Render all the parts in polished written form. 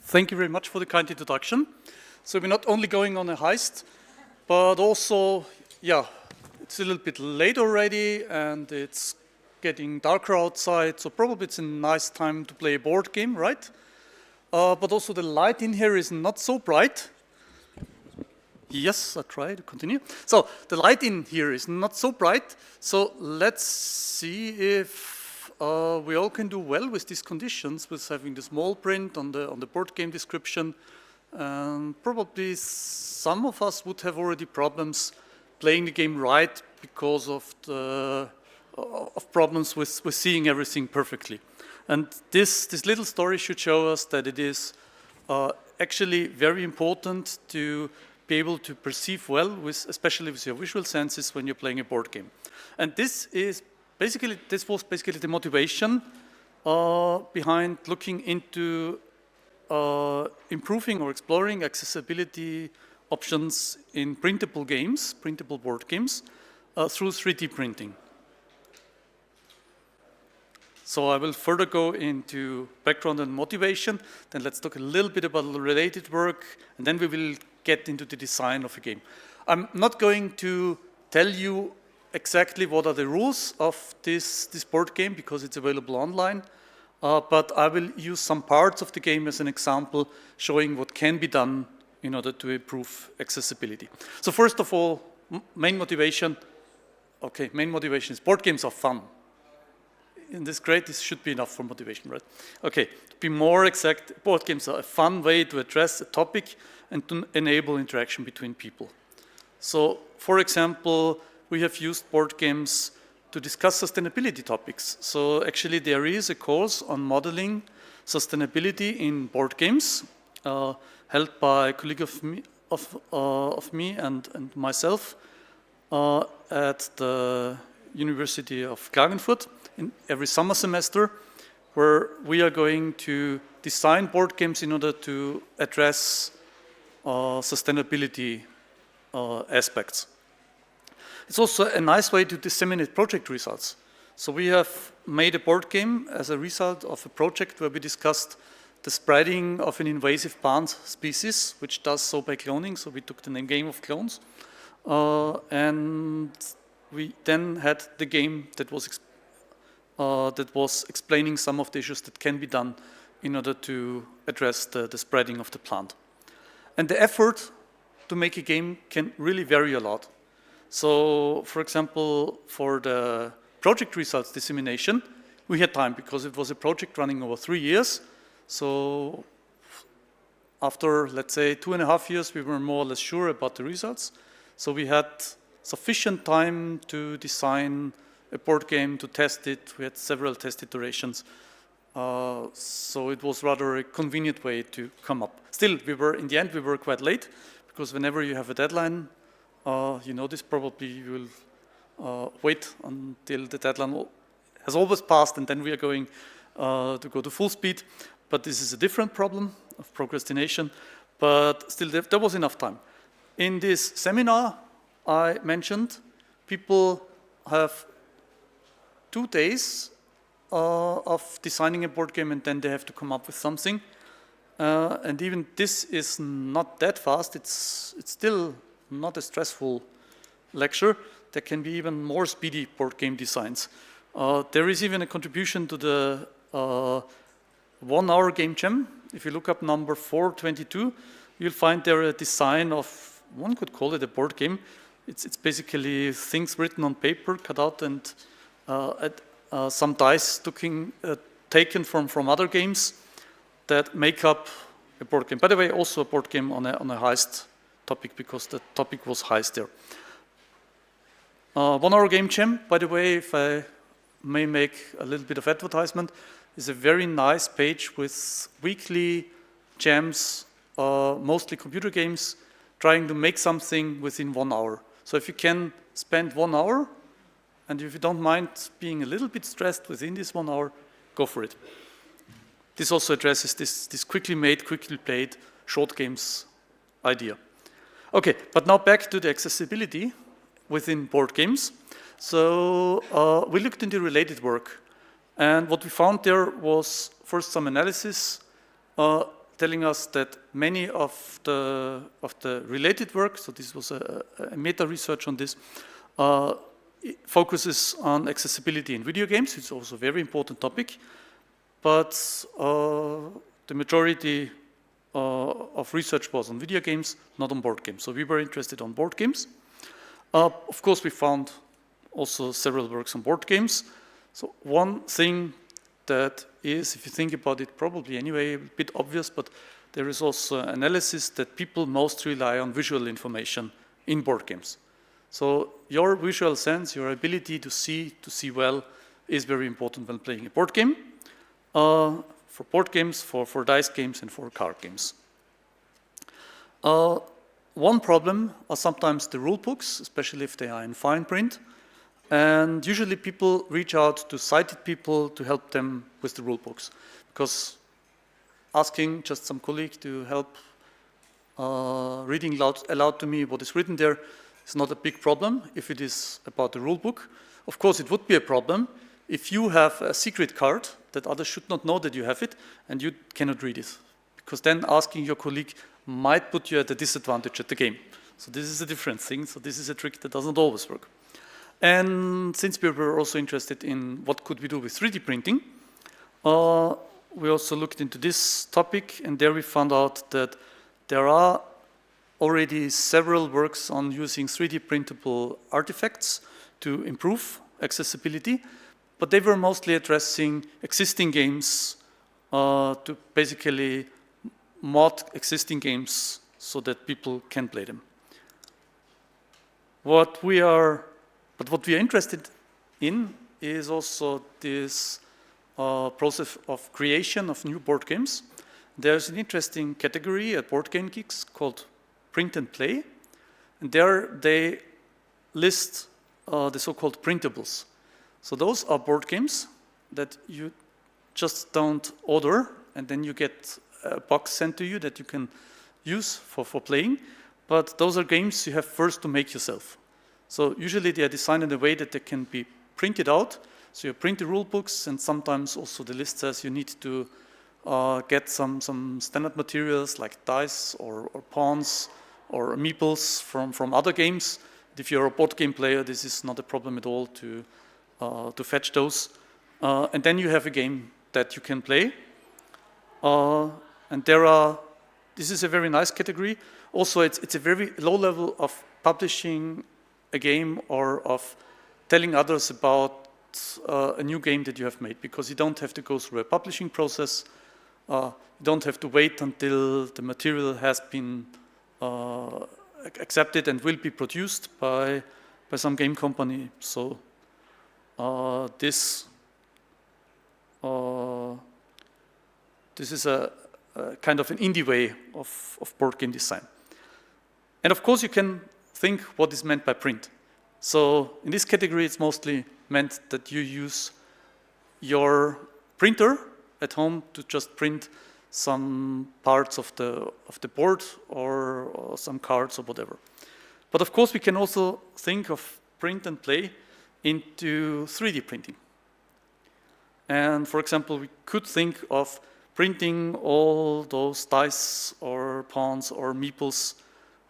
Thank you very much for the kind introduction. So we're not only going on a heist, but also, yeah, it's a little bit late already and it's getting darker outside, so probably it's a nice time to play a board game, right? But also the light in here is not so bright. Yes, I try to continue. So the light in here is not so bright, so let's see if we all can do well with these conditions, with having the small print on the board game description. Probably some of us would have already problems playing the game right because of problems with seeing everything perfectly. And this little story should show us that it is actually very important to be able to perceive well, especially with your visual senses when you're playing a board game. And this was basically the motivation behind looking into improving or exploring accessibility options in printable games, printable board games, through 3D printing. So I will further go into background and motivation, then let's talk a little bit about the related work, and then we will get into the design of a game. I'm not going to tell you exactly what are the rules of this board game because it's available online, but I will use some parts of the game as an example showing what can be done in order to improve accessibility. So first of all, main motivation is board games are fun. In this grade, this should be enough for motivation, right? Okay, to be more exact, board games are a fun way to address a topic and to enable interaction between people. So, for example, we have used board games to discuss sustainability topics. So actually there is a course on modeling sustainability in board games held by a colleague of me and myself at the University of Klagenfurt in every summer semester, where we are going to design board games in order to address sustainability aspects. It's also a nice way to disseminate project results. So we have made a board game as a result of a project where we discussed the spreading of an invasive plant species, which does so by cloning. So we took the name Game of Clones. And we then had the game that was explaining some of the issues that can be done in order to address the spreading of the plant. And the effort to make a game can really vary a lot. So, for example, for the project results dissemination, we had time because it was a project running over 3 years. So after, let's say, 2.5 years, we were more or less sure about the results. So we had sufficient time to design a board game, to test it. We had several test iterations. So it was rather a convenient way to come up. Still, in the end, we were quite late, because whenever you have a deadline, you know this probably, you will wait until the deadline has always passed, and then we are going to go to full speed. But this is a different problem of procrastination. But still, there was enough time. In this seminar I mentioned, people have 2 days of designing a board game, and then they have to come up with something. And even this is not that fast. It's still not a stressful lecture. There can be even more speedy board game designs. There is even a contribution to the 1-hour game jam. If you look up number 422, you'll find there a design of, one could call it a board game. It's basically things written on paper, cut out, and some dice taken from other games that make up a board game. By the way, also a board game on a heist topic, because the topic was heist there. 1-hour game jam, by the way, if I may make a little bit of advertisement, is a very nice page with weekly jams, mostly computer games, trying to make something within 1 hour. So if you can spend 1 hour, and if you don't mind being a little bit stressed within this 1 hour, go for it. This also addresses this quickly made, quickly played short games idea. Okay, but now back to the accessibility within board games. So we looked into related work, and what we found there was first some analysis. telling us that many of the related work, so this was a meta research on this, it focuses on accessibility in video games. It's also a very important topic, but the majority of research was on video games, not on board games. So we were interested on board games. Of course, we found also several works on board games. So one thing that is, if you think about it, probably anyway, a bit obvious, but there is also analysis that people most rely on visual information in board games. So your visual sense, your ability to see well, is very important when playing a board game. For board games, for dice games, and for card games. One problem are sometimes the rule books, especially if they are in fine print. And usually people reach out to sighted people to help them with the rule books, because asking just some colleague to help reading aloud to me what is written there is not a big problem if it is about the rule book. Of course, it would be a problem if you have a secret card that others should not know that you have it and you cannot read it, because then asking your colleague might put you at a disadvantage at the game. So this is a different thing. So this is a trick that doesn't always work. And since we were also interested in what could we do with 3D printing, we also looked into this topic, and there we found out that there are already several works on using 3D printable artifacts to improve accessibility, but they were mostly addressing existing games to basically mod existing games so that people can play them. What we are interested in is also this process of creation of new board games. There's an interesting category at Board Game Geeks called Print and Play, and there they list the so-called printables. So those are board games that you just don't order, and then you get a box sent to you that you can use for playing, but those are games you have first to make yourself. So usually they are designed in a way that they can be printed out. So you print the rule books, and sometimes also the list says you need to get some standard materials like dice or pawns or meeples from other games. If you're a board game player, this is not a problem at all to fetch those. And then you have a game that you can play. And this is a very nice category. Also, it's a very low level of publishing a game or of telling others about a new game that you have made, because you don't have to go through a publishing process. You don't have to wait until the material has been accepted and will be produced by some game company. So this is a kind of an indie way of board game design. And of course, you can think what is meant by print. So in this category, it's mostly meant that you use your printer at home to just print some parts of the board or some cards or whatever. But of course, we can also think of print and play into 3D printing. And for example, we could think of printing all those dice or pawns or meeples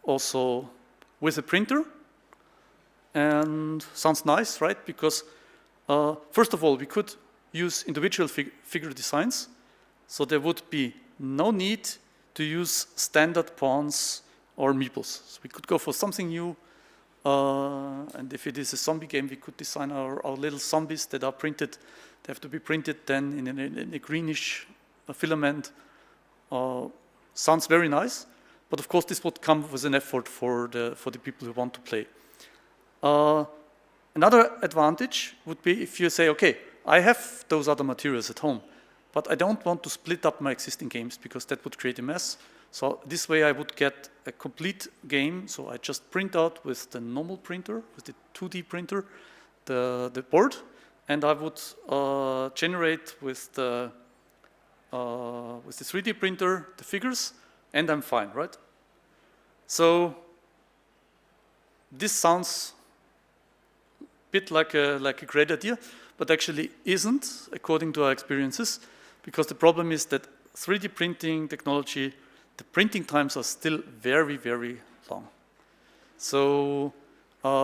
also with a printer. And sounds nice, right? Because first of all, we could use individual figure designs. So there would be no need to use standard pawns or meeples. So we could go for something new. And if it is a zombie game, we could design our little zombies that are printed. They have to be printed then in a greenish filament. Sounds very nice. But of course, this would come with an effort for the people who want to play. Another advantage would be if you say, okay, I have those other materials at home, but I don't want to split up my existing games because that would create a mess. So this way I would get a complete game. So I just print out with the normal printer, with the 2D printer, the board, and I would generate with the 3D printer the figures, and I'm fine, right? So this sounds a bit like a great idea, but actually isn't, according to our experiences, because the problem is that 3D printing technology, the printing times are still very, very long. So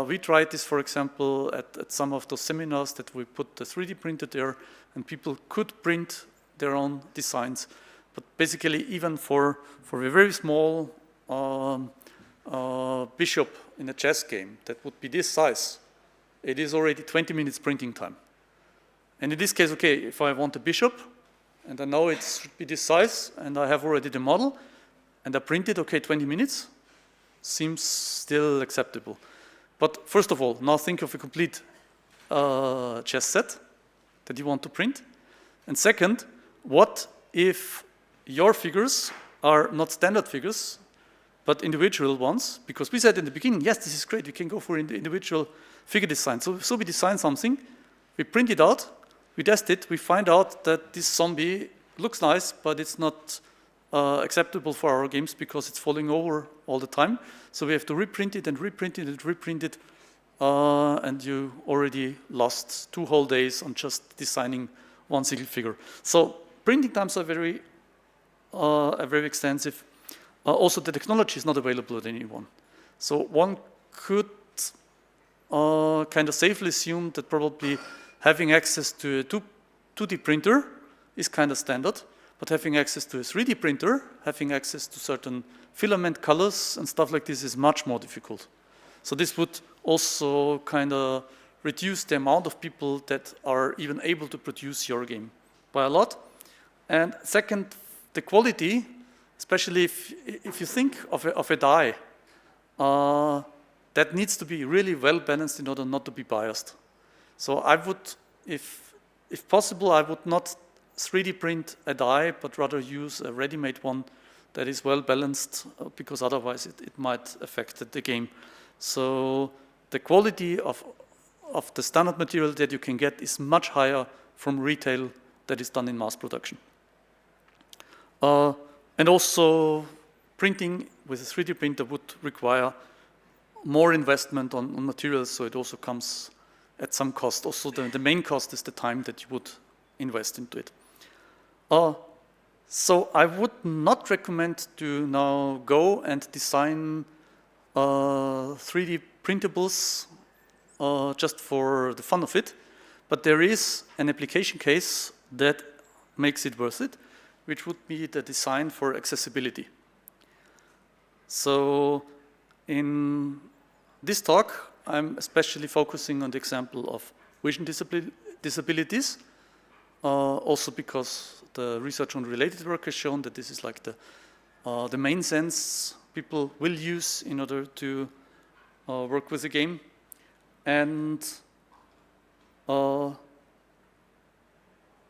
we tried this, for example, at some of those seminars that we put the 3D printer there, and people could print their own designs. But basically, even for a very small bishop in a chess game that would be this size, it is already 20 minutes printing time. And in this case, okay, if I want a bishop, and I know it should be this size, and I have already the model, and I print it, okay, 20 minutes, seems still acceptable. But first of all, now think of a complete chess set that you want to print. And second, what if your figures are not standard figures, but individual ones? Because we said in the beginning, yes, this is great, we can go for individual figure design. So we design something, we print it out, we test it, we find out that this zombie looks nice, but it's not acceptable for our games because it's falling over all the time. So we have to reprint it and reprint it and reprint it, and you already lost 2 whole days on just designing one single figure. So printing times are very extensive. Also, the technology is not available at anyone. So one could kind of safely assume that probably having access to a 2D printer is kind of standard, but having access to a 3D printer, having access to certain filament colors and stuff like this is much more difficult. So this would also kind of reduce the amount of people that are even able to produce your game by a lot. And second, the quality, especially if you think of a die, that needs to be really well balanced in order not to be biased. So I would, if possible, I would not 3D print a die, but rather use a ready-made one that is well balanced, because otherwise it might affect the game. So the quality of the standard material that you can get is much higher from retail that is done in mass production. And also, printing with a 3D printer would require more investment on materials, so it also comes at some cost. Also, the main cost is the time that you would invest into it. So I would not recommend to now go and design 3D printables just for the fun of it, but there is an application case that makes it worth it, which would be the design for accessibility. So in this talk, I'm especially focusing on the example of vision disabilities, also because the research on related work has shown that this is like the main sense people will use in order to work with a game. And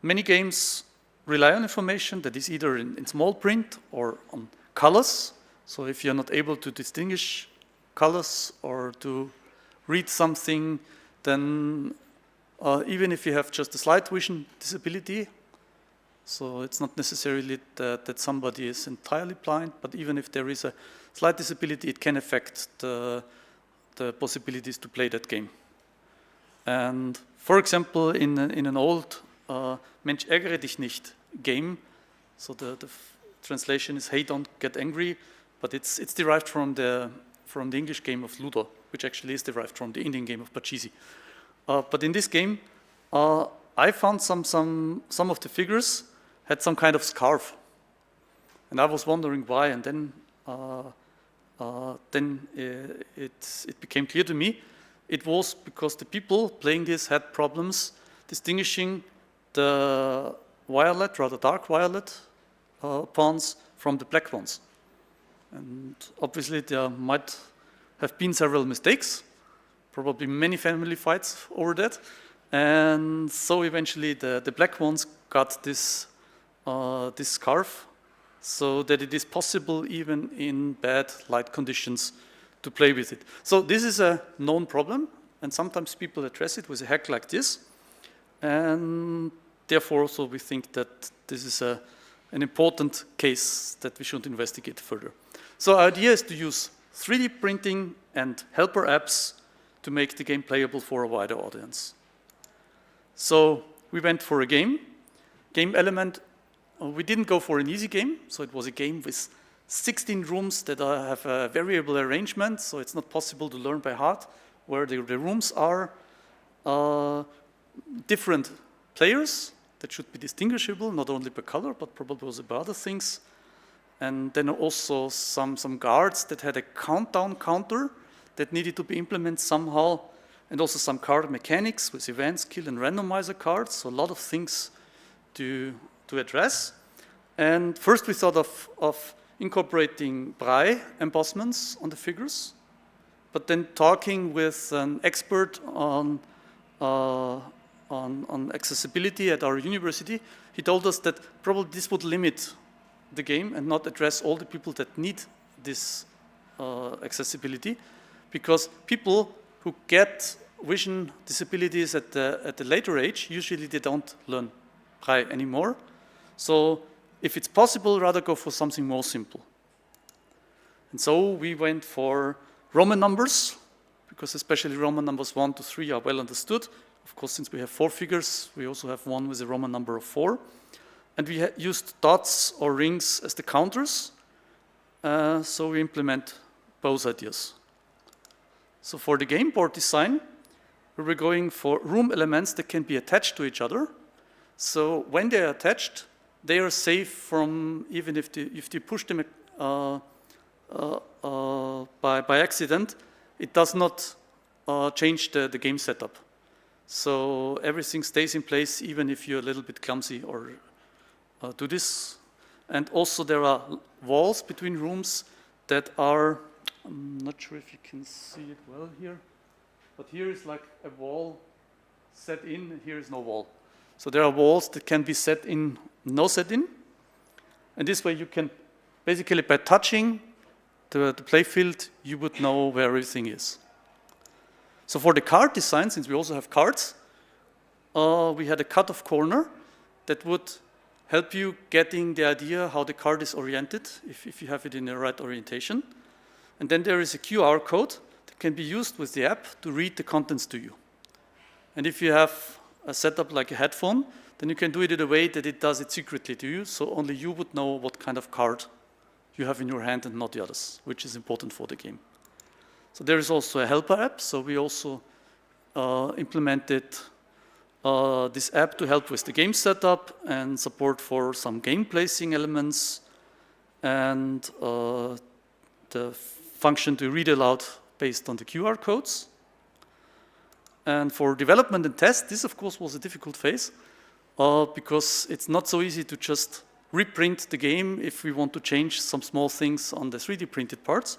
many games rely on information that is either in small print or on colors. So if you're not able to distinguish colors or to read something, then even if you have just a slight vision disability, so it's not necessarily that somebody is entirely blind, but even if there is a slight disability, it can affect the possibilities to play that game. And for example, in an old Mensch ärgere dich nicht game, so the translation is "Hey, don't get angry," but it's derived from the English game of Ludo, which actually is derived from the Indian game of Pachisi. But in this game, I found some of the figures had some kind of scarf, and I was wondering why. And then it became clear to me it was because the people playing this had problems distinguishing the violet, rather dark violet pawns from the black ones. And obviously there might have been several mistakes, probably many family fights over that. And so eventually the black ones got this scarf, so that it is possible even in bad light conditions to play with it. So this is a known problem, and sometimes people address it with a hack like this. And therefore also we think that this is an important case that we should investigate further. So our idea is to use 3D printing and helper apps to make the game playable for a wider audience. So we went for a game element we didn't go for an easy game, so it was a game with 16 rooms that have a variable arrangement, so it's not possible to learn by heart where the rooms are. Different players that should be distinguishable, not only by color, but probably also by other things. And then also some guards that had a countdown counter that needed to be implemented somehow, and also some card mechanics with event, skill, and randomizer cards, so a lot of things to address. And first we thought of incorporating Braille embossments on the figures, but then talking with an expert on accessibility at our university, he told us that probably this would limit the game and not address all the people that need this accessibility, because people who get vision disabilities at the later age, usually they don't learn Braille anymore. So if it's possible, rather go for something more simple. And so we went for Roman numbers, because especially Roman numbers 1 to 3 are well understood. Of course, since we have 4 figures, we also have one with a Roman number of 4. And we used dots or rings as the counters, so we implement both ideas. So for the game board design, we were going for room elements that can be attached to each other. So when they are attached, they are safe from, even if you push them by accident, it does not change the game setup. So everything stays in place, even if you're a little bit clumsy or do this. And also there are walls between rooms that are, I'm not sure if you can see it well here, but here is like a wall set in, and here is no wall. So there are walls that can be set in, no set in. And this way you can, basically by touching the play field, you would know where everything is. So for the card design, since we also have cards, we had a cut-off corner that would help you getting the idea how the card is oriented, if you have it in the right orientation. And then there is a QR code that can be used with the app to read the contents to you. And if you have a setup like a headphone, then you can do it in a way that it does it secretly to you, so only you would know what kind of card you have in your hand and not the others, which is important for the game. So there is also a helper app, so we also implemented this app to help with the game setup and support for some game placing elements and the function to read aloud based on the QR codes. And for development and test, this of course was a difficult phase because it's not so easy to just reprint the game if we want to change some small things on the 3D printed parts.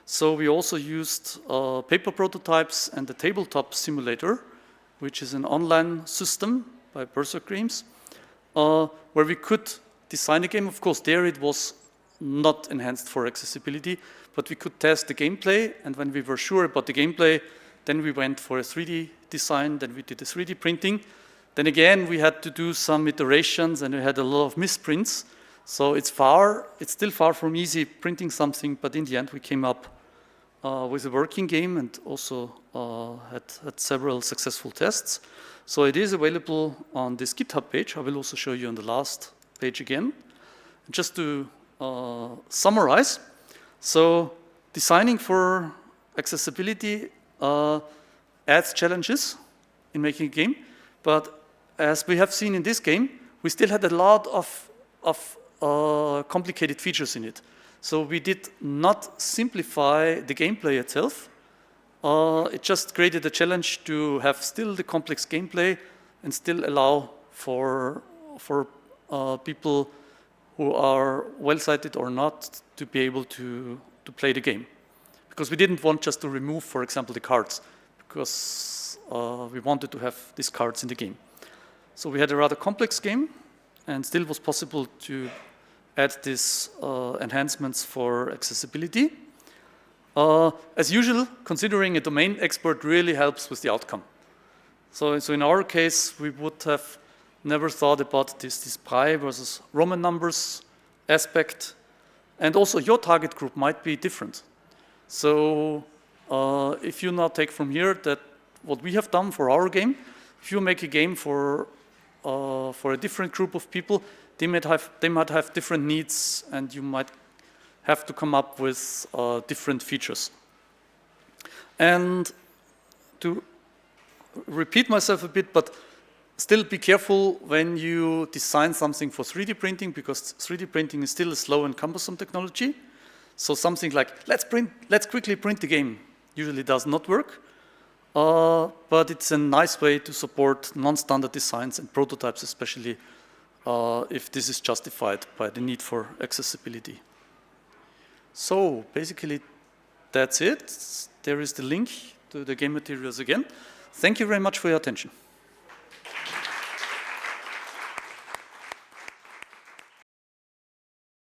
So we also used paper prototypes and the tabletop simulator, which is an online system by Krems, where we could design a game. Of course, there it was not enhanced for accessibility, but we could test the gameplay, and when we were sure about the gameplay, then we went for a 3D design, then we did the 3D printing. Then again, we had to do some iterations, and we had a lot of misprints. So it's still far from easy printing something, but in the end we came up with a working game and also had several successful tests. So it is available on this GitHub page. I will also show you on the last page again. Just to summarize, so designing for accessibility adds challenges in making a game, but as we have seen in this game, we still had a lot of complicated features in it. So we did not simplify the gameplay itself. It just created a challenge to have still the complex gameplay and still allow for people who are well-sighted or not to be able to play the game. Because we didn't want just to remove, for example, the cards, because we wanted to have these cards in the game. So we had a rather complex game, and still was possible to add these enhancements for accessibility. As usual, considering a domain expert really helps with the outcome. So in our case, we would have never thought about this Braille versus Roman numbers aspect. And also your target group might be different. So if you now take from here that what we have done for our game, if you make a game for a different group of people, they might have different needs, and you might have to come up with different features. And to repeat myself a bit, but still be careful when you design something for 3D printing, because 3D printing is still a slow and cumbersome technology. So something like, let's quickly print the game, usually does not work. But it's a nice way to support non-standard designs and prototypes, especially if this is justified by the need for accessibility. So basically, that's it. There is the link to the game materials again. Thank you very much for your attention.